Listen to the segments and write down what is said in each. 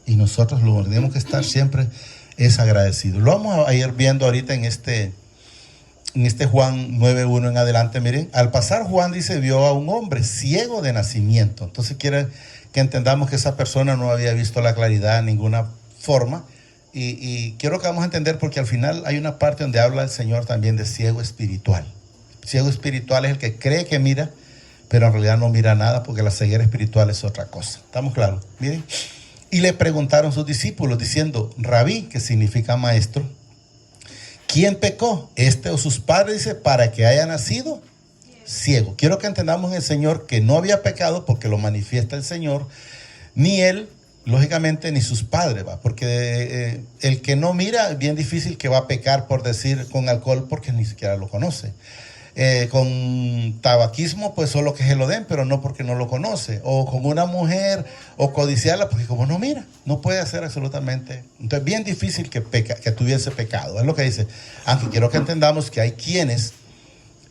Y nosotros lo que tenemos que estar siempre es agradecidos. Lo vamos a ir viendo ahorita en este Juan 9:1 en adelante. Miren, al pasar Juan dice, vio a un hombre ciego de nacimiento. Entonces quiere que entendamos que esa persona no había visto la claridad de ninguna forma. Y quiero que vamos a entender, porque al final hay una parte donde habla el Señor también de ciego espiritual. Ciego espiritual es el que cree que mira, pero en realidad no mira nada, porque la ceguera espiritual es otra cosa. ¿Estamos claros? Miren. Y le preguntaron sus discípulos diciendo, Rabí, que significa maestro, ¿quién pecó, este o sus padres, dice, para que haya nacido ciego? Quiero que entendamos en el Señor que no había pecado, porque lo manifiesta el Señor, ni él, lógicamente, ni sus padres, ¿va? Porque el que no mira, es bien difícil que va a pecar por decir con alcohol, porque ni siquiera lo conoce. Con tabaquismo, pues solo que se lo den, pero no porque no lo conoce. O con una mujer, o codiciarla, porque como no mira, no puede hacer absolutamente. Entonces, bien difícil que tuviese pecado. Es lo que dice. Aunque quiero que entendamos que hay quienes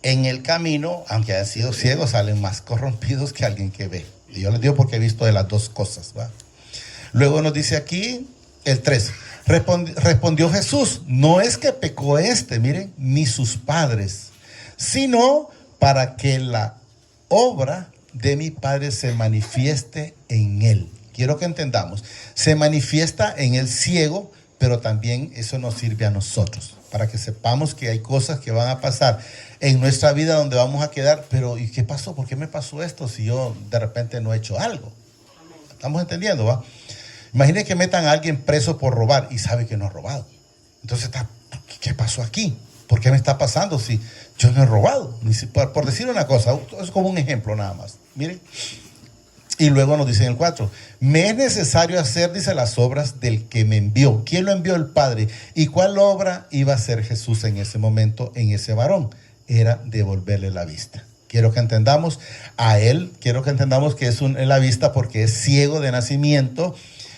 en el camino, aunque hayan sido ciegos, salen más corrompidos que alguien que ve. Y yo les digo porque he visto de las dos cosas, ¿va? Luego nos dice aquí el 3. Respondió Jesús, no es que pecó miren, ni sus padres, sino para que la obra de mi Padre se manifieste en él. Quiero que entendamos, se manifiesta en el ciego, pero también eso nos sirve a nosotros, para que sepamos que hay cosas que van a pasar en nuestra vida donde vamos a quedar, pero ¿y qué pasó? ¿Por qué me pasó esto si yo de repente no he hecho algo? ¿Estamos entendiendo, va? Imaginen que metan a alguien preso por robar y sabe que no ha robado. Entonces, ¿qué pasó aquí? ¿Por qué me está pasando si yo no he robado? Por decir una cosa, es como un ejemplo nada más. Miren. Y luego nos dice en el 4, me es necesario hacer, dice, las obras del que me envió. ¿Quién lo envió? El Padre. ¿Y cuál obra iba a hacer Jesús en ese momento, en ese varón? Era devolverle la vista. Quiero que entendamos a él, quiero que entendamos que es la vista porque es ciego de nacimiento.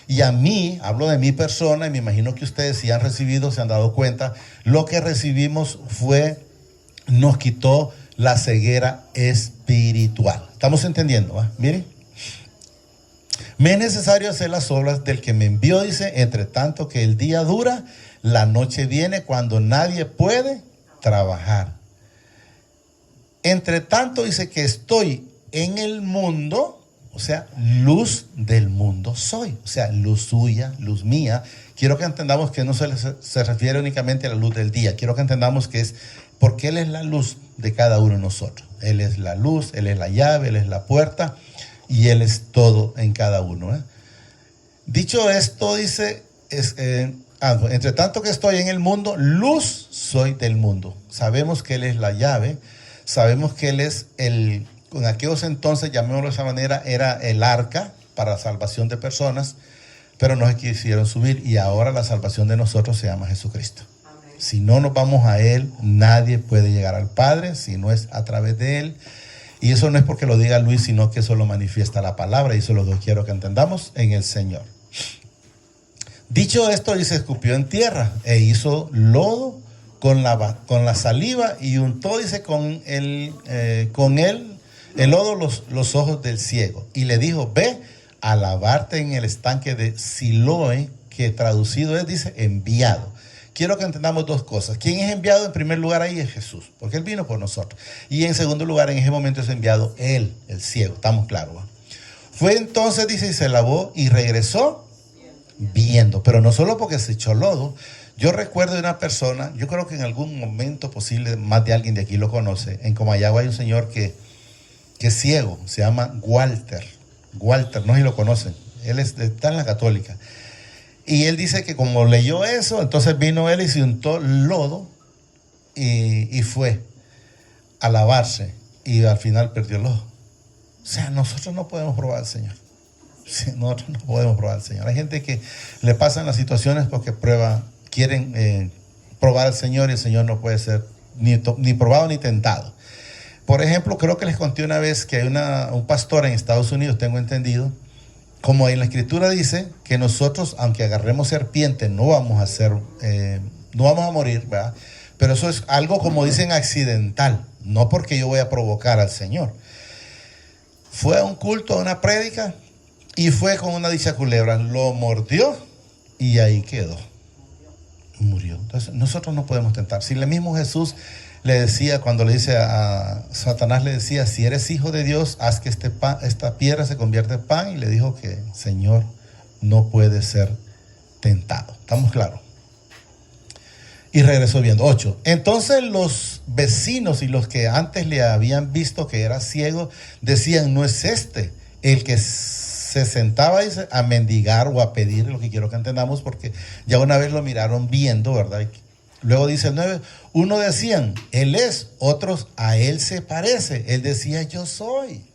Y a mí, hablo de mi persona, y me imagino que ustedes si han recibido, se han dado cuenta, lo que recibimos nos quitó la ceguera espiritual. ¿Estamos entendiendo? ¿Va? Miren. Me es necesario hacer las obras del que me envió, dice, entre tanto que el día dura, la noche viene cuando nadie puede trabajar. Entre tanto, dice que estoy en el mundo, o sea, luz del mundo soy, o sea, luz suya, luz mía. Quiero que entendamos que no se refiere únicamente a la luz del día. Quiero que entendamos que es porque Él es la luz de cada uno de nosotros. Él es la luz, Él es la llave, Él es la puerta y Él es todo en cada uno. Dicho esto, dice, entre tanto que estoy en el mundo, luz soy del mundo. Sabemos que Él es la llave, sabemos que Él es en aquellos entonces, llamémoslo de esa manera, era el arca para la salvación de personas, pero no se quisieron subir y ahora la salvación de nosotros se llama Jesucristo. Amén. Si no nos vamos a Él, nadie puede llegar al Padre si no es a través de Él. Y eso no es porque lo diga Luis, sino que eso lo manifiesta la palabra y eso lo quiero que entendamos en el Señor. Dicho esto, dice, escupió en tierra e hizo lodo con la saliva y untó, dice, con él el lodo los ojos del ciego y le dijo, ve a lavarte en el estanque de Siloé, que traducido es, dice, enviado. Quiero que entendamos dos cosas. ¿Quién es enviado? En primer lugar ahí es Jesús, porque Él vino por nosotros. Y en segundo lugar, en ese momento es enviado Él, el ciego. ¿Estamos claros? Fue entonces, dice, y se lavó y regresó viendo. Pero no solo porque se echó lodo. Yo recuerdo de una persona, yo creo que en algún momento posible, más de alguien de aquí lo conoce. En Comayagua hay un señor que es ciego, se llama Walter, no sé si lo conocen, él está en la Católica, y él dice que como leyó eso, entonces vino él y se untó lodo y fue a lavarse y al final perdió el ojo. O sea, nosotros no podemos probar al Señor. Sí, nosotros no podemos probar al Señor. Hay gente que le pasan las situaciones porque quieren probar al Señor y el Señor no puede ser ni probado ni tentado. Por ejemplo, creo que les conté una vez que hay un pastor en Estados Unidos, tengo entendido, como en la Escritura dice, que nosotros, aunque agarremos serpiente, no vamos a morir, ¿verdad? Pero eso es algo, como dicen, accidental, no porque yo voy a provocar al Señor. Fue a un culto, a una prédica, Y fue con una dicha culebra, lo mordió y ahí quedó. Murió. Entonces nosotros no podemos tentar. Si el mismo Jesús le decía, cuando le dice a Satanás, le decía, si eres hijo de Dios, haz que esta piedra se convierta en pan, y le dijo que, Señor, no puede ser tentado. ¿Estamos claros? Y regresó viendo. 8. Entonces los vecinos y los que antes le habían visto que era ciego, decían, no es este el que se sentaba, dice, a mendigar o a pedir, lo que quiero que entendamos, porque ya una vez lo miraron viendo, ¿verdad? Luego dice el 9, uno decían, él es, otros, a él se parece. Él decía, yo soy.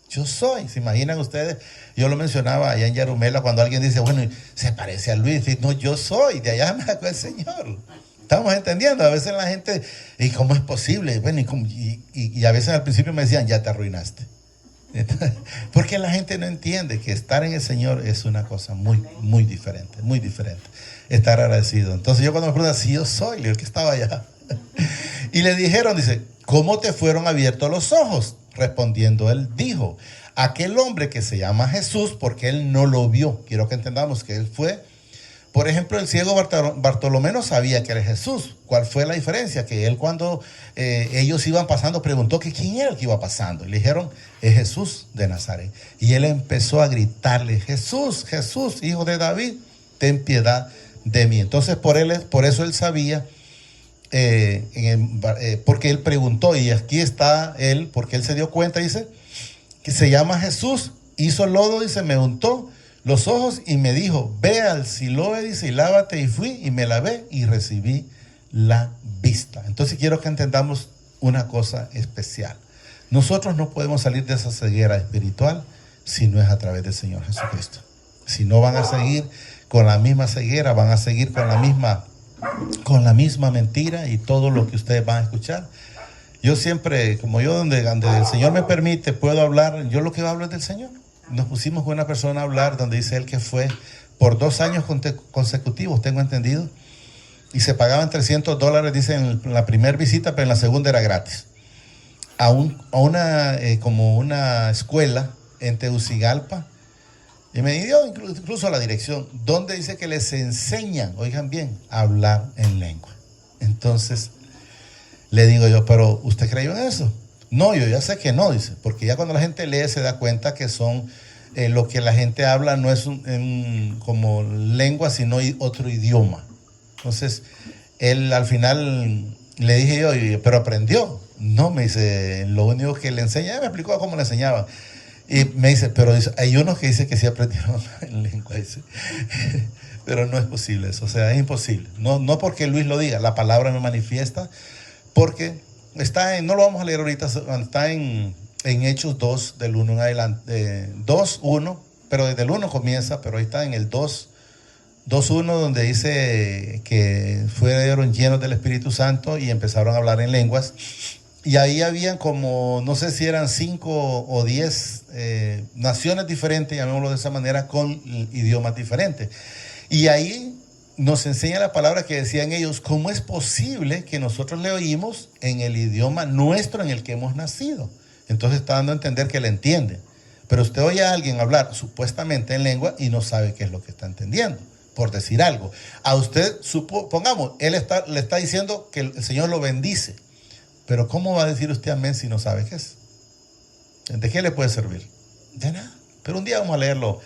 Yo soy. ¿Se imaginan ustedes? Yo lo mencionaba allá en Yarumela, cuando alguien dice, bueno, se parece a Luis. Y no, yo soy. De allá me sacó el Señor. Estamos entendiendo. A veces la gente, ¿y cómo es posible? Bueno, y a veces al principio me decían, ya te arruinaste. Porque la gente no entiende que estar en el Señor es una cosa muy, muy diferente, muy diferente. Estar agradecido. Entonces yo cuando me preguntan, si yo soy el que estaba allá. Y le dijeron, dice, ¿cómo te fueron abiertos los ojos? Respondiendo él dijo, aquel hombre que se llama Jesús, porque él no lo vio. Quiero que entendamos que él fue. Por ejemplo, el ciego Bartolomé no sabía que era Jesús. ¿Cuál fue la diferencia? Que él, cuando ellos iban pasando, preguntó que quién era el que iba pasando. Y le dijeron, es Jesús de Nazaret. Y él empezó a gritarle, Jesús, Jesús, hijo de David, ten piedad de mí. Entonces por eso él sabía, porque él preguntó, y aquí está él, porque él se dio cuenta, dice, que se llama Jesús, hizo lodo, dice, me untó los ojos y me dijo, ve al Siloé, dice, y lávate, y fui y me lavé y recibí la vista. Entonces quiero que entendamos una cosa especial. Nosotros no podemos salir de esa ceguera espiritual si no es a través del Señor Jesucristo. Si no, van a seguir con la misma ceguera, van a seguir con la misma mentira y todo lo que ustedes van a escuchar. Yo siempre, como yo donde el Señor me permite, puedo hablar, yo lo que hablo es del Señor. Nos pusimos con una persona a hablar donde dice él que fue por 2 años consecutivos, tengo entendido, y se pagaban $300, dice, en la primera visita, pero en la segunda era gratis. A una como una escuela en Tegucigalpa, y me dio incluso a la dirección, donde dice que les enseñan, oigan bien, a hablar en lengua. Entonces le digo yo, pero ¿usted creyó en eso? No, yo ya sé que no, dice, porque ya cuando la gente lee se da cuenta que son lo que la gente habla no es como lengua, sino otro idioma. Entonces, él al final le dije yo, pero aprendió. No, me dice, lo único que le enseña, me explicó cómo le enseñaba. Y me dice, pero dice, hay unos que dicen que sí aprendieron en lengua, dice. Pero no es posible eso, o sea, es imposible. No porque Luis lo diga, la palabra me manifiesta, porque no lo vamos a leer ahorita, está en Hechos 2, del 1 en adelante, 2:1, pero desde el 1 comienza, pero ahí está en el 2:1, donde dice que fueron llenos del Espíritu Santo y empezaron a hablar en lenguas. Y ahí habían como, no sé si eran 5 o 10 naciones diferentes, llamémoslo de esa manera, con idiomas diferentes. Y ahí nos enseña la palabra que decían ellos, ¿cómo es posible que nosotros le oímos en el idioma nuestro en el que hemos nacido? Entonces está dando a entender que le entiende. Pero usted oye a alguien hablar supuestamente en lengua y no sabe qué es lo que está entendiendo, por decir algo. A usted, pongamos, él le está diciendo que el Señor lo bendice. Pero ¿cómo va a decir usted amén si no sabe qué es? ¿De qué le puede servir? De nada. Pero un día vamos a leerlo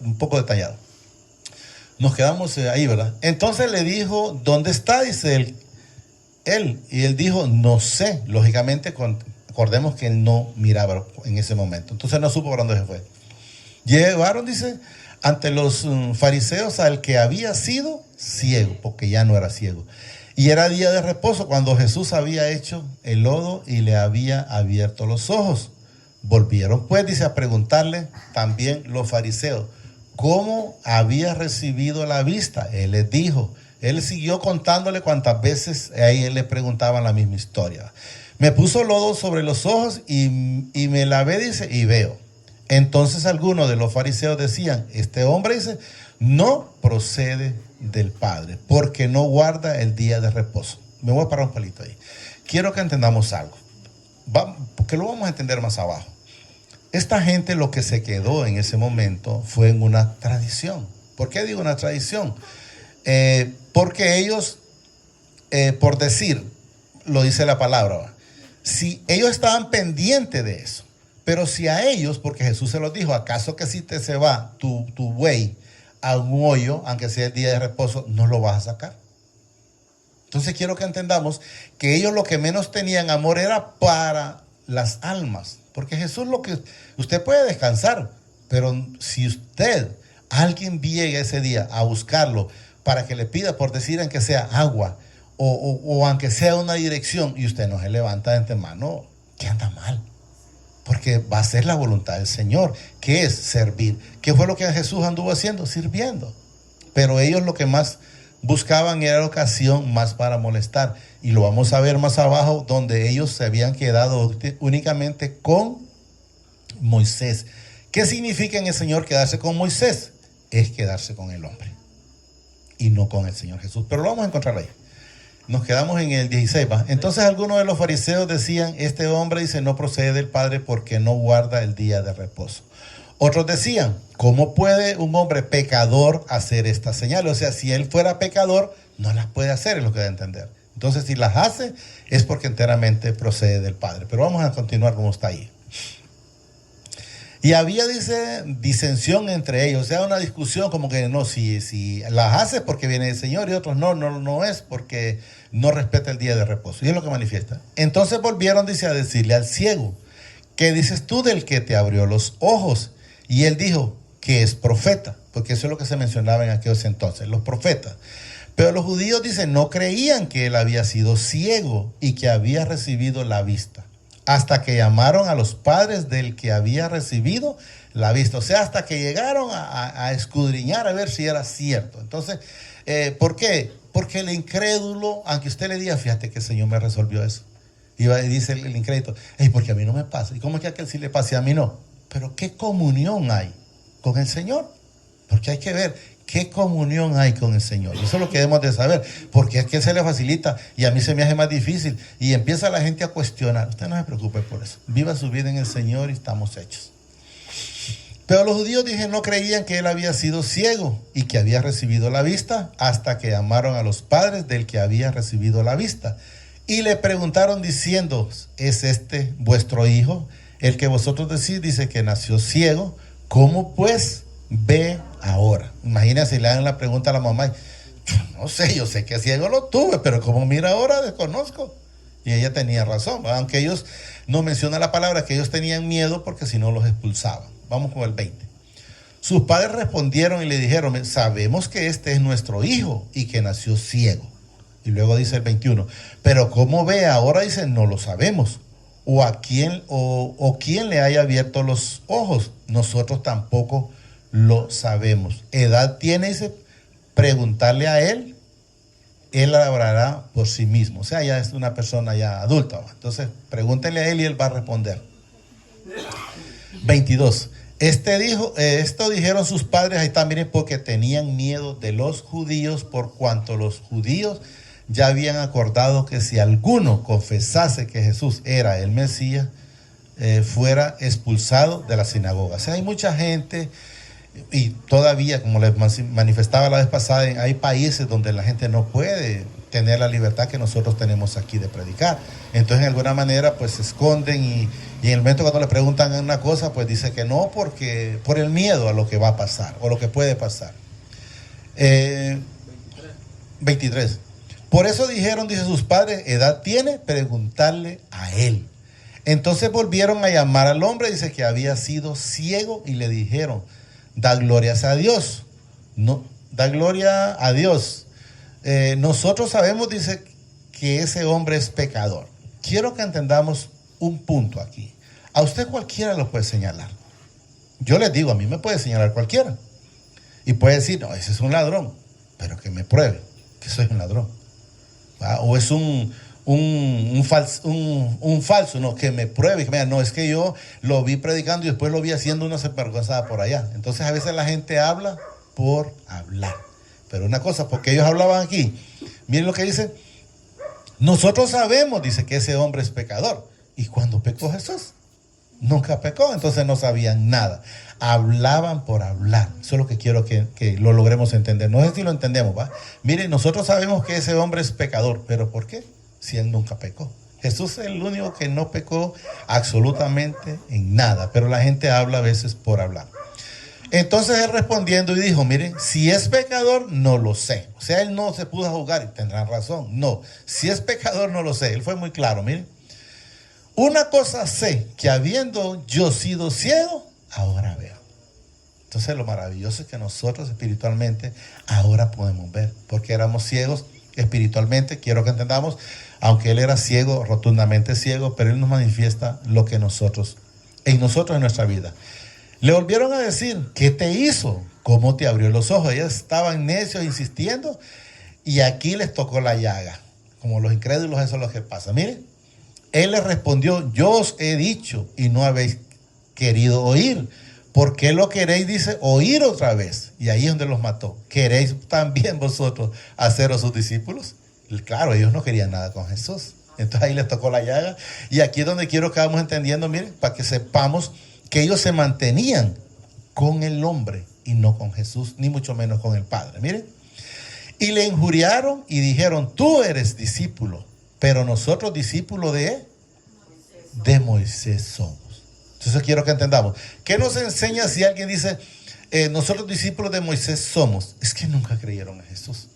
un poco detallado. Nos quedamos ahí, ¿verdad? Entonces le dijo, ¿dónde está? Dice él. Y él dijo, no sé. Lógicamente, acordemos que él no miraba en ese momento. Entonces no supo por dónde se fue. Llevaron, dice, ante los fariseos al que había sido ciego, porque ya no era ciego. Y era día de reposo cuando Jesús había hecho el lodo y le había abierto los ojos. Volvieron, pues, dice, a preguntarle también los fariseos, ¿cómo había recibido la vista? Él les dijo, él siguió contándole cuántas veces a él le preguntaban la misma historia. Me puso lodo sobre los ojos y me lavé, dice, y veo. Entonces algunos de los fariseos decían, este hombre, dice, no procede del Padre, porque no guarda el día de reposo. Me voy a parar un palito ahí. Quiero que entendamos algo, porque lo vamos a entender más abajo. Esta gente lo que se quedó en ese momento fue en una tradición. ¿Por qué digo una tradición? Porque ellos, por decir, lo dice la palabra, ¿va? Si ellos estaban pendientes de eso, pero si a ellos, porque Jesús se los dijo, ¿acaso que si te se va tu buey a un hoyo, aunque sea el día de reposo, no lo vas a sacar? Entonces quiero que entendamos que ellos lo que menos tenían amor era para las almas. Porque Jesús lo que... Usted puede descansar, pero si alguien llega ese día a buscarlo para que le pida, por decir, aunque sea agua o aunque sea una dirección, y usted no se levanta de antemano, que anda mal. Porque va a ser la voluntad del Señor, que es servir. ¿Qué fue lo que Jesús anduvo haciendo? Sirviendo. Pero ellos lo que más buscaban era la ocasión más para molestar. Y lo vamos a ver más abajo, donde ellos se habían quedado únicamente con Moisés. ¿Qué significa en el Señor quedarse con Moisés? Es quedarse con el hombre y no con el Señor Jesús. Pero lo vamos a encontrar ahí. Nos quedamos en el 16. ¿Va? Entonces algunos de los fariseos decían, este hombre dice no procede del Padre porque no guarda el día de reposo. Otros decían, ¿cómo puede un hombre pecador hacer estas señales? O sea, si él fuera pecador, no las puede hacer, es lo que da a entender. Entonces, si las hace, es porque enteramente procede del Padre. Pero vamos a continuar como está ahí. Y había, dice, disensión entre ellos. O sea, una discusión como que no, si las hace porque viene el Señor, y otros no es porque no respeta el día de reposo. Y es lo que manifiesta. Entonces volvieron, dice, a decirle al ciego, ¿qué dices tú del que te abrió los ojos? Y él dijo que es profeta, porque eso es lo que se mencionaba en aquellos entonces, los profetas. Pero los judíos, dicen, no creían que él había sido ciego y que había recibido la vista, hasta que llamaron a los padres del que había recibido la vista. O sea, hasta que llegaron a escudriñar a ver si era cierto. Entonces, ¿por qué? Porque el incrédulo, aunque usted le diga, fíjate que el Señor me resolvió eso. Y dice el incrédulo, porque a mí no me pasa. ¿Y cómo es que a aquel sí le pasa y a mí no? Pero ¿qué comunión hay con el Señor? Porque hay que ver qué comunión hay con el Señor. Eso es lo que debemos de saber. Porque es que se le facilita y a mí se me hace más difícil. Y empieza la gente a cuestionar. Usted no se preocupe por eso. Viva su vida en el Señor y estamos hechos. Pero los judíos, dije, no creían que él había sido ciego y que había recibido la vista, hasta que llamaron a los padres del que había recibido la vista. Y le preguntaron diciendo, ¿es este vuestro hijo? El que vosotros decís, dice que nació ciego, ¿cómo pues ve ahora? Imagínense si le dan la pregunta a la mamá, no sé, yo sé que ciego lo tuve, pero como mira ahora desconozco. Y ella tenía razón, ¿verdad? Aunque ellos no mencionan la palabra, que ellos tenían miedo porque si no los expulsaban. Vamos con el 20. Sus padres respondieron y le dijeron, sabemos que este es nuestro hijo y que nació ciego. Y luego dice el 21, pero ¿cómo ve ahora? Dice, no lo sabemos. O quién le haya abierto los ojos, nosotros tampoco lo sabemos. Edad tiene, dice, preguntarle a él hablará por sí mismo. O sea, ya es una persona ya adulta. Entonces, pregúntenle a él y él va a responder. 22. Esto dijeron sus padres, ahí también, porque tenían miedo de los judíos, por cuanto los judíos ya habían acordado que si alguno confesase que Jesús era el Mesías, fuera expulsado de la sinagoga. O sea, hay mucha gente, y todavía, como les manifestaba la vez pasada, hay países donde la gente no puede tener la libertad que nosotros tenemos aquí de predicar. Entonces, de alguna manera, pues se esconden y en el momento cuando le preguntan una cosa, pues dice que no, porque por el miedo a lo que va a pasar o lo que puede pasar. 23. Por eso dijeron, dice sus padres, edad tiene, preguntarle a él. Entonces volvieron a llamar al hombre, dice que había sido ciego, y le dijeron, da glorias a Dios. No, da gloria a Dios. Nosotros sabemos, dice, que ese hombre es pecador. Quiero que entendamos un punto aquí. A usted cualquiera lo puede señalar. Yo les digo, a mí me puede señalar cualquiera. Y puede decir, no, ese es un ladrón, pero que me pruebe que soy un ladrón. O es un falso, no, que me pruebe, que me diga, no, es que yo lo vi predicando y después lo vi haciendo una sinvergüenzada por allá. Entonces a veces la gente habla por hablar. Pero una cosa, porque ellos hablaban aquí, miren lo que dice, nosotros sabemos, dice, que ese hombre es pecador. ¿Y cuándo pecó Jesús? Nunca pecó, entonces no sabían nada. Hablaban por hablar. Eso es lo que quiero que lo logremos entender. No sé si lo entendemos, ¿va? Miren, nosotros sabemos que ese hombre es pecador, pero ¿por qué? Si él nunca pecó. Jesús es el único que no pecó absolutamente en nada, pero la gente habla a veces por hablar. Entonces él respondiendo y dijo, miren, si es pecador, no lo sé. O sea, él no se pudo juzgar y tendrán razón. No, si es pecador, no lo sé. Él fue muy claro, miren. Una cosa sé, que habiendo yo sido ciego, ahora veo. Entonces lo maravilloso es que nosotros espiritualmente ahora podemos ver, porque éramos ciegos espiritualmente, quiero que entendamos, aunque él era ciego, rotundamente ciego, pero él nos manifiesta lo que en nosotros en nuestra vida. Le volvieron a decir, ¿qué te hizo? ¿Cómo te abrió los ojos? Ellos estaban necios insistiendo y aquí les tocó la llaga. Como los incrédulos, eso es lo que pasa. Miren, él les respondió, yo os he dicho y no habéis querido oír. ¿Por qué lo queréis? Dice, oír otra vez. Y ahí es donde los mató. ¿Queréis también vosotros haceros sus discípulos? Y claro, ellos no querían nada con Jesús. Entonces ahí les tocó la llaga. Y aquí es donde quiero que vamos entendiendo, miren, para que sepamos que ellos se mantenían con el hombre y no con Jesús, ni mucho menos con el Padre. Miren. Y le injuriaron y dijeron, tú eres discípulo, pero nosotros discípulos de Moisés somos. Entonces quiero que entendamos. ¿Qué nos enseña si alguien dice, nosotros discípulos de Moisés somos? Es que nunca creyeron en Jesús.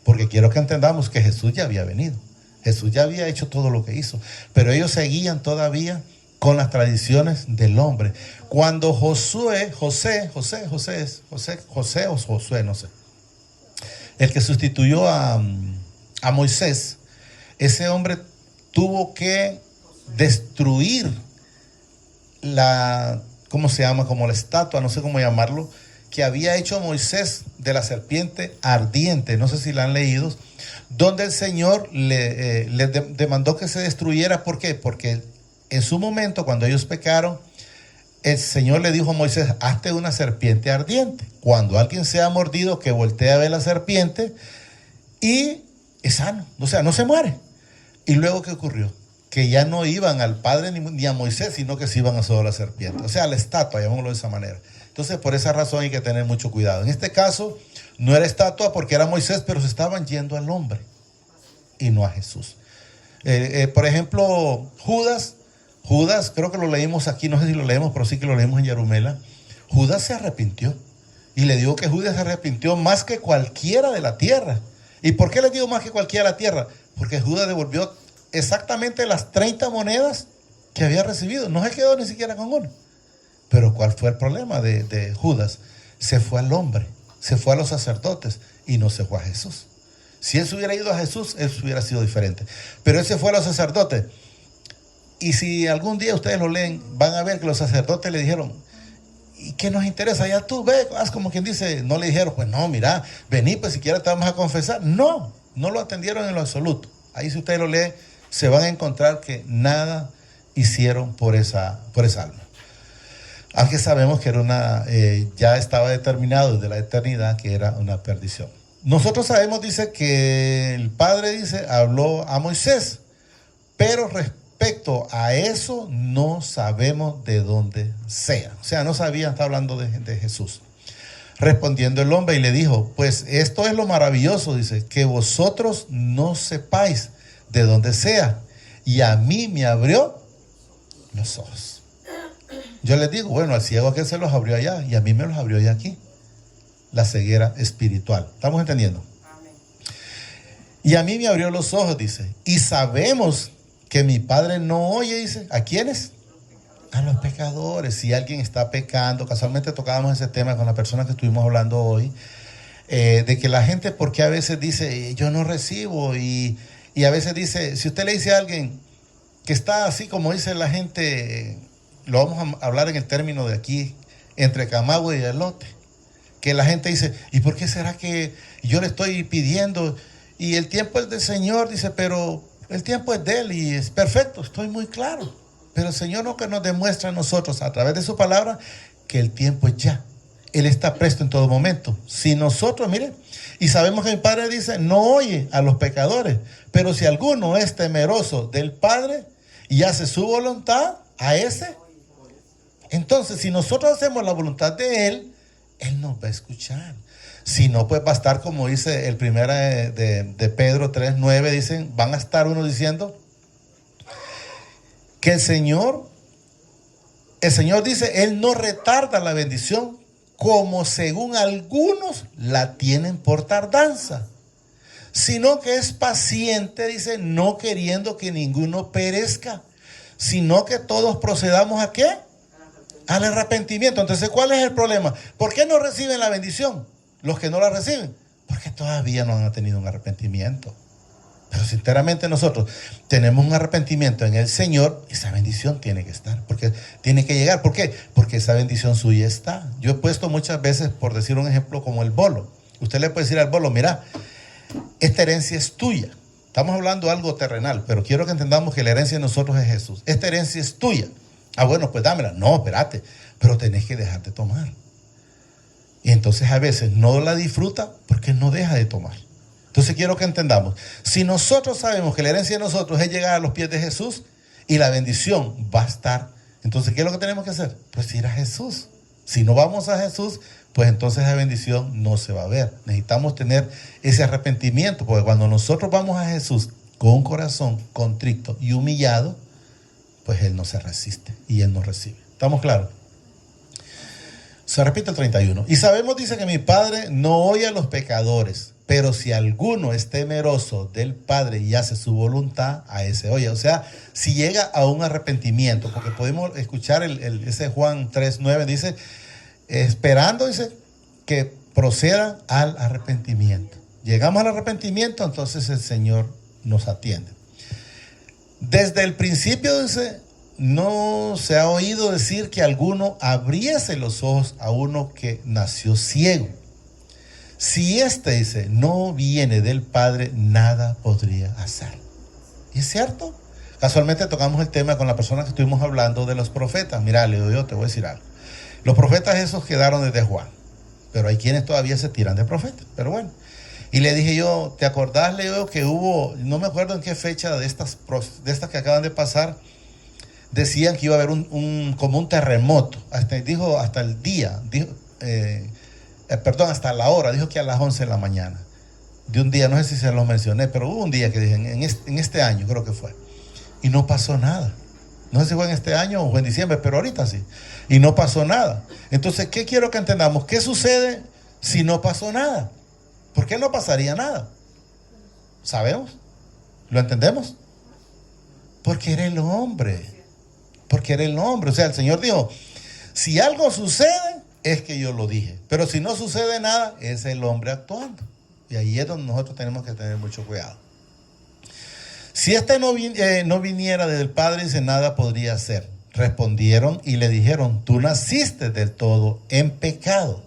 Porque quiero que entendamos que Jesús ya había venido. Jesús ya había hecho todo lo que hizo. Pero ellos seguían todavía con las tradiciones del hombre. Cuando Josué, no sé, el que sustituyó a Moisés, ese hombre tuvo que destruir ¿cómo se llama? Como la estatua, no sé cómo llamarlo, que había hecho Moisés de la serpiente ardiente, no sé si la han leído, donde el Señor le demandó que se destruyera. ¿Por qué? Porque en su momento, cuando ellos pecaron, el Señor le dijo a Moisés, hazte una serpiente ardiente. Cuando alguien sea mordido, que voltee a ver la serpiente y es sano, o sea, no se muere. ¿Y luego qué ocurrió? Que ya no iban al Padre ni a Moisés, sino que se iban a solo la serpiente. O sea, a la estatua, llamémoslo de esa manera. Entonces, por esa razón hay que tener mucho cuidado. En este caso, no era estatua porque era Moisés, pero se estaban yendo al hombre y no a Jesús. Por ejemplo, Judas, creo que lo leímos aquí, no sé si lo leemos, pero sí que lo leímos en Yarumela. Judas se arrepintió. Y le digo que Judas se arrepintió más que cualquiera de la tierra. ¿Y por qué le digo más que cualquiera de la tierra? Porque Judas devolvió exactamente las 30 monedas que había recibido. No se quedó ni siquiera con uno. Pero ¿cuál fue el problema de Judas? Se fue al hombre, se fue a los sacerdotes y no se fue a Jesús. Si él se hubiera ido a Jesús, él hubiera sido diferente. Pero él se fue a los sacerdotes. Y si algún día ustedes lo leen, van a ver que los sacerdotes le dijeron, ¿y qué nos interesa? Ya tú ve, haz como quien dice. No le dijeron, pues no, mira, vení, pues siquiera te vamos a confesar. No lo atendieron en lo absoluto. Ahí si ustedes lo leen, se van a encontrar que nada hicieron por esa alma. Aunque sabemos que era ya estaba determinado desde la eternidad que era una perdición. Nosotros sabemos, dice, que el Padre, dice, habló a Moisés, pero respecto a eso no sabemos de dónde sea. O sea, no sabían, está hablando de Jesús. Respondiendo el hombre y le dijo, pues esto es lo maravilloso, dice, que vosotros no sepáis de dónde sea. Y a mí me abrió los ojos. Yo les digo, bueno, al ciego que se los abrió allá y a mí me los abrió ya aquí. La ceguera espiritual. ¿Estamos entendiendo? Amén. Y a mí me abrió los ojos, dice. Y sabemos que mi Padre no oye, dice. ¿A quiénes? A los pecadores. Si alguien está pecando, casualmente tocábamos ese tema con la persona que estuvimos hablando hoy, de que la gente, porque a veces dice, yo no recibo, y a veces dice, si usted le dice a alguien que está así como dice la gente, lo vamos a hablar en el término de aquí, entre Camagüey y Elote, que la gente dice, ¿y por qué será que yo le estoy pidiendo? Y el tiempo es del Señor, dice, pero el tiempo es de Él y es perfecto, estoy muy claro. Pero el Señor no que nos demuestra a nosotros a través de su palabra que el tiempo es ya. Él está presto en todo momento. Si nosotros, miren, y sabemos que el Padre dice, no oye a los pecadores, pero si alguno es temeroso del Padre y hace su voluntad, a ese Entonces, si nosotros hacemos la voluntad de Él, Él nos va a escuchar. Si no, pues va a estar como dice el primero de Pedro 3:9, dicen, van a estar unos diciendo que el Señor dice, Él no retarda la bendición como según algunos la tienen por tardanza, sino que es paciente, dice, no queriendo que ninguno perezca, sino que todos procedamos ¿a qué? Al arrepentimiento. Entonces, ¿cuál es el problema? ¿Por qué no reciben la bendición los que no la reciben? Porque todavía no han tenido un arrepentimiento. Pero sinceramente nosotros tenemos un arrepentimiento en el Señor, esa bendición tiene que estar, porque tiene que llegar. ¿Por qué? Porque esa bendición suya está. Yo he puesto muchas veces, por decir un ejemplo, como el bolo. Usted le puede decir al bolo, mira, esta herencia es tuya. Estamos hablando de algo terrenal, pero quiero que entendamos que la herencia de nosotros es Jesús. Esta herencia es tuya. Ah, bueno, pues dámela. No, espérate, pero tenés que dejar de tomar. Y entonces a veces no la disfruta porque no deja de tomar. Entonces quiero que entendamos, si nosotros sabemos que la herencia de nosotros es llegar a los pies de Jesús y la bendición va a estar, entonces ¿qué es lo que tenemos que hacer? Pues ir a Jesús. Si no vamos a Jesús, pues entonces la bendición no se va a ver. Necesitamos tener ese arrepentimiento, porque cuando nosotros vamos a Jesús con un corazón contrito y humillado, pues Él no se resiste y Él nos recibe. ¿Estamos claros? Se repite el 31. Y sabemos, dice, que mi Padre no oye a los pecadores, pero si alguno es temeroso del Padre y hace su voluntad, a ese oye. O sea, si llega a un arrepentimiento, porque podemos escuchar ese Juan 3:9, dice, esperando, dice, que procedan al arrepentimiento. Llegamos al arrepentimiento, entonces el Señor nos atiende. Desde el principio, dice, no se ha oído decir que alguno abriese los ojos a uno que nació ciego. Si dice, no viene del Padre, nada podría hacer. ¿Y es cierto? Casualmente tocamos el tema con la persona que estuvimos hablando de los profetas. Mira, Leo, yo te voy a decir algo. Los profetas esos quedaron desde Juan, pero hay quienes todavía se tiran de profetas. Pero bueno, y le dije yo, ¿te acordás, Leo, que hubo, no me acuerdo en qué fecha de estas que acaban de pasar, decían que iba a haber como un terremoto, hasta el día, hasta la hora, dijo que a las 11 de la mañana, de un día, no sé si se lo mencioné, pero hubo un día que dije, en este año creo que fue, y no pasó nada. No sé si fue en este año o fue en diciembre, pero ahorita sí, y no pasó nada. Entonces, ¿qué quiero que entendamos? ¿Qué sucede si no pasó nada? ¿Por qué no pasaría nada? ¿Sabemos? ¿Lo entendemos? Porque era el hombre. Porque era el hombre. O sea, el Señor dijo, si algo sucede, es que yo lo dije. Pero si no sucede nada, es el hombre actuando. Y ahí es donde nosotros tenemos que tener mucho cuidado. Si no viniera del Padre, dice, nada podría hacer. Respondieron y le dijeron, tú naciste del todo en pecado.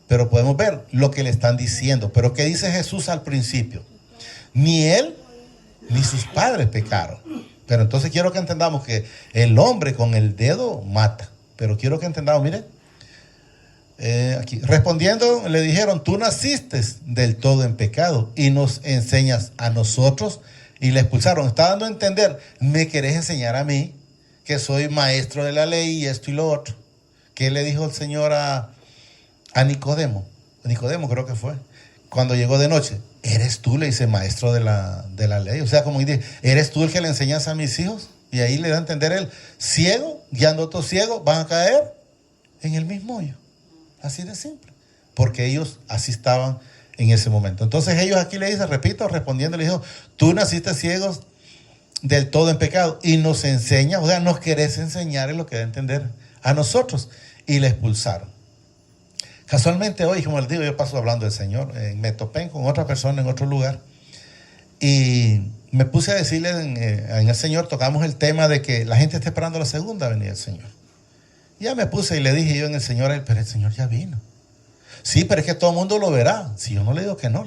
Pero podemos ver lo que le están diciendo. Pero ¿qué dice Jesús al principio? Ni él ni sus padres pecaron. Pero entonces quiero que entendamos que el hombre con el dedo mata. Pero quiero que entendamos, miren, aquí, respondiendo le dijeron, tú naciste del todo en pecado y nos enseñas a nosotros, y le expulsaron. Está dando a entender, me querés enseñar a mí, que soy maestro de la ley y esto y lo otro. ¿Qué le dijo el Señor a Nicodemo? Nicodemo creo que fue, cuando llegó de noche. ¿Eres tú, le dice, maestro de la ley? O sea, como dice, ¿eres tú el que le enseñas a mis hijos? Y ahí le da a entender él, ciego, guiando a otros ciegos, van a caer en el mismo hoyo. Así de simple. Porque ellos así estaban en ese momento. Entonces ellos aquí le dicen, repito, respondiendo, le dijo, tú naciste ciegos del todo en pecado y nos enseñas, o sea, nos querés enseñar en lo que da a entender a nosotros. Y le expulsaron. Casualmente hoy, como les digo, yo paso hablando del Señor, me topé con otra persona en otro lugar y me puse a decirle en el Señor, tocamos el tema de que la gente está esperando la segunda venida del Señor. Ya me puse y le dije yo en el Señor, pero el Señor ya vino. Sí, pero es que todo el mundo lo verá. Si yo no le digo que no,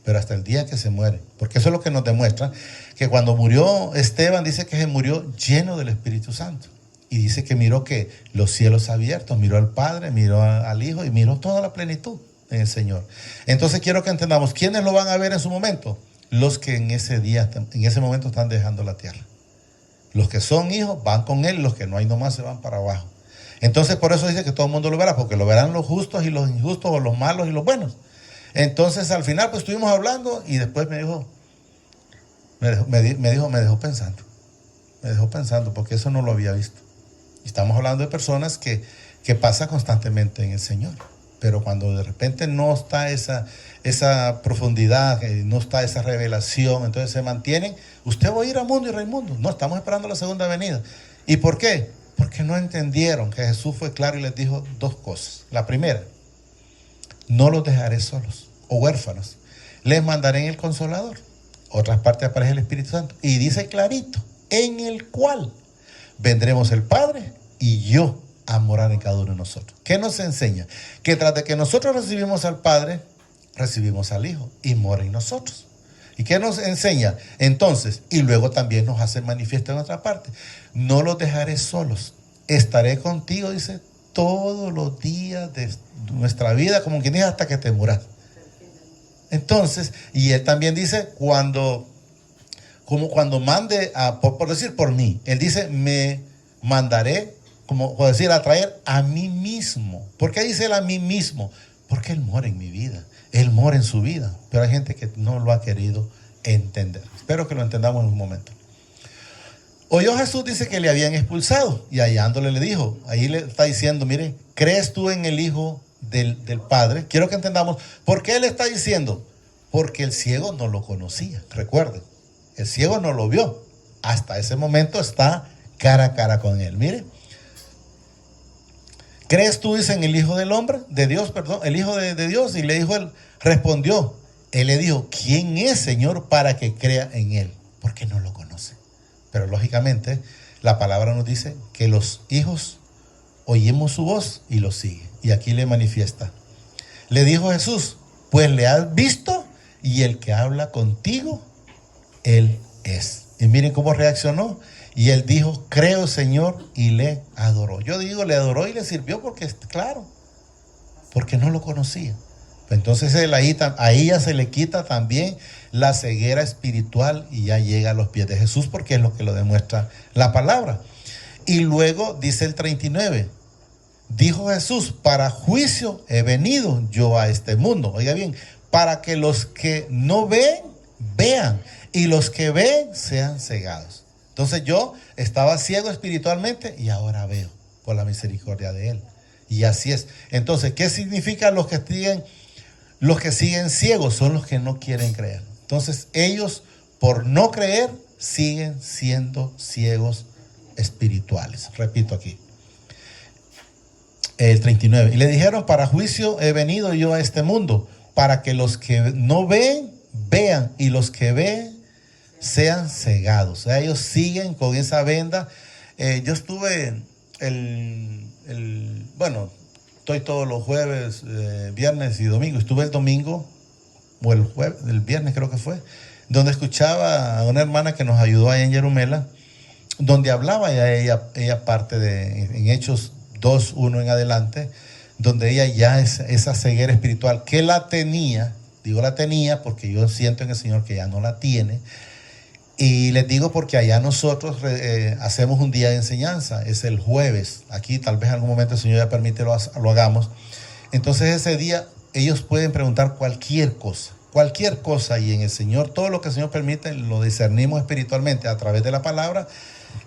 pero hasta el día que se muere. Porque eso es lo que nos demuestra, que cuando murió Esteban, dice que se murió lleno del Espíritu Santo. Y dice que miró que los cielos abiertos, miró al Padre, miró al Hijo y miró toda la plenitud en el Señor. Entonces quiero que entendamos, ¿quiénes lo van a ver en su momento? Los que en ese momento están dejando la tierra. Los que son hijos van con Él, los que no hay nomás se van para abajo. Entonces por eso dice que todo el mundo lo verá, porque lo verán los justos y los injustos, o los malos y los buenos. Entonces al final pues estuvimos hablando y después me dejó pensando. Me dejó pensando porque eso no lo había visto. Estamos hablando de personas que pasa constantemente en el Señor. Pero cuando de repente no está esa profundidad, no está esa revelación, entonces se mantienen. Usted va a ir a mundo y Raimundo. No, estamos esperando la segunda venida. ¿Y por qué? Porque no entendieron que Jesús fue claro y les dijo dos cosas. La primera, no los dejaré solos o huérfanos. Les mandaré en el Consolador. Otras partes aparece el Espíritu Santo. Y dice clarito, en el cual vendremos el Padre y yo a morar en cada uno de nosotros. ¿Qué nos enseña? Que tras de que nosotros recibimos al Padre, recibimos al Hijo y mora en nosotros. ¿Y qué nos enseña? Entonces, y luego también nos hace manifiesto en otra parte. No los dejaré solos. Estaré contigo, dice, todos los días de nuestra vida, como quien dice, hasta que te muras. Entonces, y él también dice, cuando mande, por decir por mí, él dice, me mandaré, como por decir, a traer a mí mismo. ¿Por qué dice él a mí mismo? Porque él mora en mi vida, él mora en su vida, pero hay gente que no lo ha querido entender. Espero que lo entendamos en un momento. Oyó Jesús, dice que le habían expulsado, y hallándole le dijo, ahí le está diciendo, mire, ¿crees tú en el Hijo del Padre? Quiero que entendamos, ¿por qué él está diciendo? Porque el ciego no lo conocía, recuerden, el ciego no lo vio, hasta ese momento está cara a cara con él, mire. ¿Crees tú, dice, en el Hijo del Hombre? De Dios, perdón, el Hijo de Dios. Y le dijo él, respondió, él le dijo, ¿quién es, Señor, para que crea en él? Porque no lo conoce. Pero lógicamente, la palabra nos dice que los hijos oímos su voz y lo siguen. Y aquí le manifiesta. Le dijo Jesús, pues le has visto y el que habla contigo, él es. Y miren cómo reaccionó. Y él dijo, creo, Señor, y le adoró. Yo digo, le adoró y le sirvió porque, claro, porque no lo conocía. Entonces ahí ya se le quita también la ceguera espiritual y ya llega a los pies de Jesús, porque es lo que lo demuestra la palabra. Y luego dice el 39, dijo Jesús, para juicio he venido yo a este mundo. Oiga bien, para que los que no ven, vean, y los que ven sean cegados. Entonces yo estaba ciego espiritualmente y ahora veo por la misericordia de él. Y así es. Entonces, ¿qué significa los que siguen ciegos? Son los que no quieren creer. Entonces, ellos por no creer siguen siendo ciegos espirituales. Repito aquí. El 39. Y le dijeron, para juicio he venido yo a este mundo, para que los que no ven, vean, y los que ven, sean cegados. O sea, ellos siguen con esa venda. Yo estuve estoy todos los jueves, viernes y domingo. Estuve el domingo, o el viernes creo que fue, donde escuchaba a una hermana que nos ayudó allá en Yerumela, donde hablaba ya ella parte en Hechos 2:1 en adelante, donde ella ya esa ceguera espiritual que la tenía, digo la tenía porque yo siento en el Señor que ya no la tiene. Y les digo porque allá nosotros hacemos un día de enseñanza, es el jueves. Aquí tal vez en algún momento el Señor ya permite lo hagamos. Entonces ese día ellos pueden preguntar cualquier cosa, y en el Señor, todo lo que el Señor permite, lo discernimos espiritualmente a través de la palabra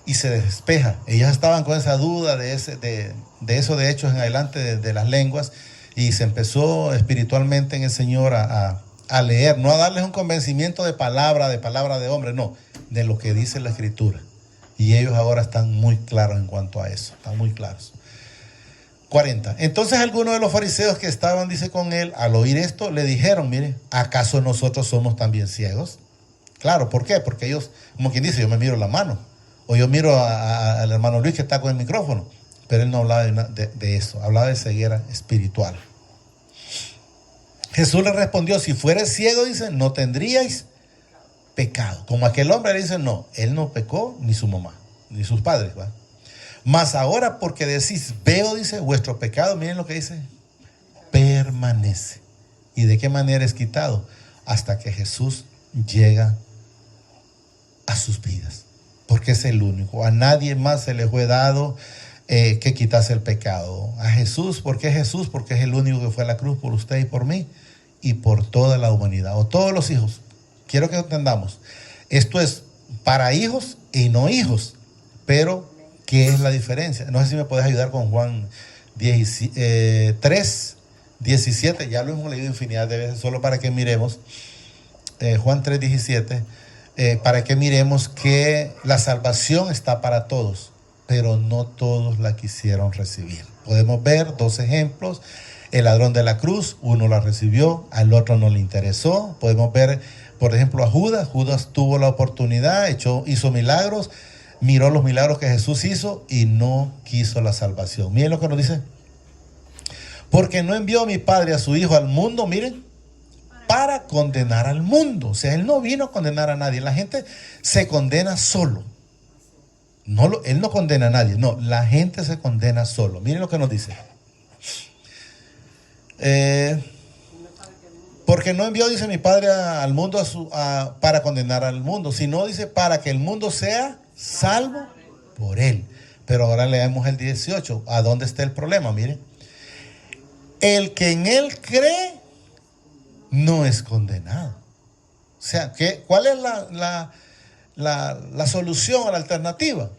y se despeja. Ellos estaban con esa duda de eso de Hechos en adelante, de las lenguas, y se empezó espiritualmente en el Señor a leer, no a darles un convencimiento de palabra de hombre, no, de lo que dice la Escritura. Y ellos ahora están muy claros en cuanto a eso, están muy claros. 40. Entonces algunos de los fariseos que estaban, dice, con él, al oír esto, le dijeron, mire, ¿acaso nosotros somos también ciegos? Claro, ¿por qué? Porque ellos, como quien dice, yo me miro la mano, o yo miro al hermano Luis que está con el micrófono, pero él no hablaba de eso, hablaba de ceguera espiritual. Jesús le respondió, si fueres ciego, dice, no tendríais pecado. Como aquel hombre le dice, no, él no pecó, ni su mamá, ni sus padres, ¿va? Mas ahora porque decís, veo, dice, vuestro pecado, miren lo que dice, permanece. ¿Y de qué manera es quitado? Hasta que Jesús llega a sus vidas. Porque es el único. A nadie más se le fue dado que quitase el pecado. A Jesús, ¿por qué Jesús? Porque es el único que fue a la cruz por usted y por mí y por toda la humanidad, o todos los hijos. Quiero que entendamos, esto es para hijos y no hijos, pero ¿qué es la diferencia? No sé si me puedes ayudar con Juan 3, 17, ya lo hemos leído infinidad de veces, solo para que miremos, Juan 3, 17, para que miremos que la salvación está para todos, pero no todos la quisieron recibir. Podemos ver dos ejemplos. El ladrón de la cruz, uno la recibió, al otro no le interesó. Podemos ver, por ejemplo, a Judas. Judas tuvo la oportunidad, hizo milagros, miró los milagros que Jesús hizo y no quiso la salvación. Miren lo que nos dice. Porque no envió mi Padre a su Hijo al mundo, miren, para condenar al mundo. O sea, Él no vino a condenar a nadie. La gente se condena solo. Él no condena a nadie. No, la gente se condena solo. Miren lo que nos dice. Porque no envió, dice mi Padre, al mundo para condenar al mundo, sino dice para que el mundo sea salvo por Él. Pero ahora leemos el 18. ¿A dónde está el problema? Miren. El que en Él cree no es condenado. O sea, ¿cuál es la solución, la alternativa?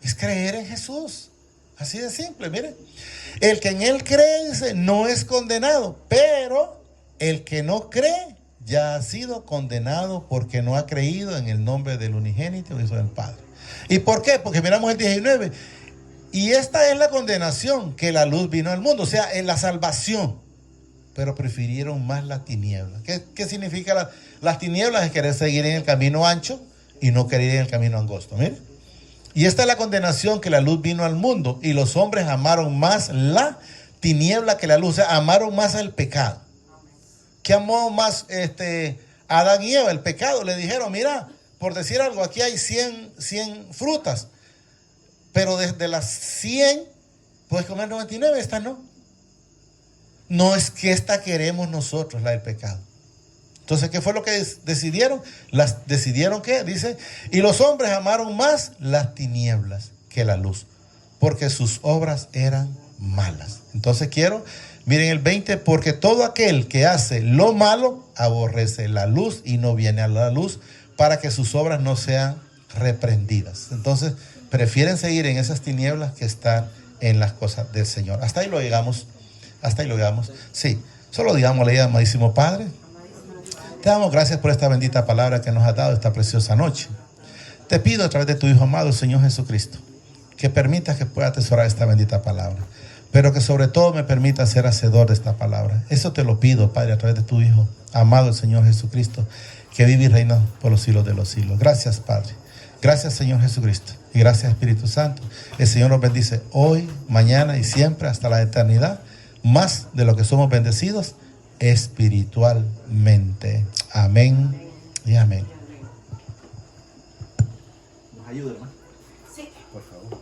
Es creer en Jesús. Así de simple, miren. El que en Él cree, dice, no es condenado, pero el que no cree ya ha sido condenado porque no ha creído en el nombre del unigénito, Hijo del Padre. ¿Y por qué? Porque miramos el 19. Y esta es la condenación, que la luz vino al mundo, o sea, en la salvación. Pero prefirieron más la tiniebla. ¿Qué significa las tinieblas? Es querer seguir en el camino ancho y no querer ir en el camino angosto. Miren. Y esta es la condenación, que la luz vino al mundo y los hombres amaron más la tiniebla que la luz. O sea, amaron más el pecado. ¿Qué amó más Adán y Eva? El pecado. Le dijeron, mira, por decir algo, aquí hay 100 frutas, pero desde las 100 puedes comer 99, esta no. No es que esta queremos nosotros, la del pecado. Entonces, ¿qué fue lo que decidieron? Decidieron ¿qué? Dice, y los hombres amaron más las tinieblas que la luz, porque sus obras eran malas. Entonces miren el 20, porque todo aquel que hace lo malo aborrece la luz y no viene a la luz para que sus obras no sean reprendidas. Entonces, prefieren seguir en esas tinieblas que estar en las cosas del Señor. Hasta ahí lo llegamos. Sí, solo digámosle, amadísimo Padre, te damos gracias por esta bendita palabra que nos has dado esta preciosa noche. Te pido a través de tu Hijo amado, el Señor Jesucristo, que permitas que pueda atesorar esta bendita palabra, pero que sobre todo me permita ser hacedor de esta palabra. Eso te lo pido, Padre, a través de tu Hijo amado, el Señor Jesucristo, que vive y reina por los siglos de los siglos. Gracias, Padre. Gracias, Señor Jesucristo. Y gracias, Espíritu Santo. El Señor nos bendice hoy, mañana y siempre hasta la eternidad, más de lo que somos bendecidos espiritualmente. Amén y amén. ¿Nos ayuda, hermano? Sí. Por favor.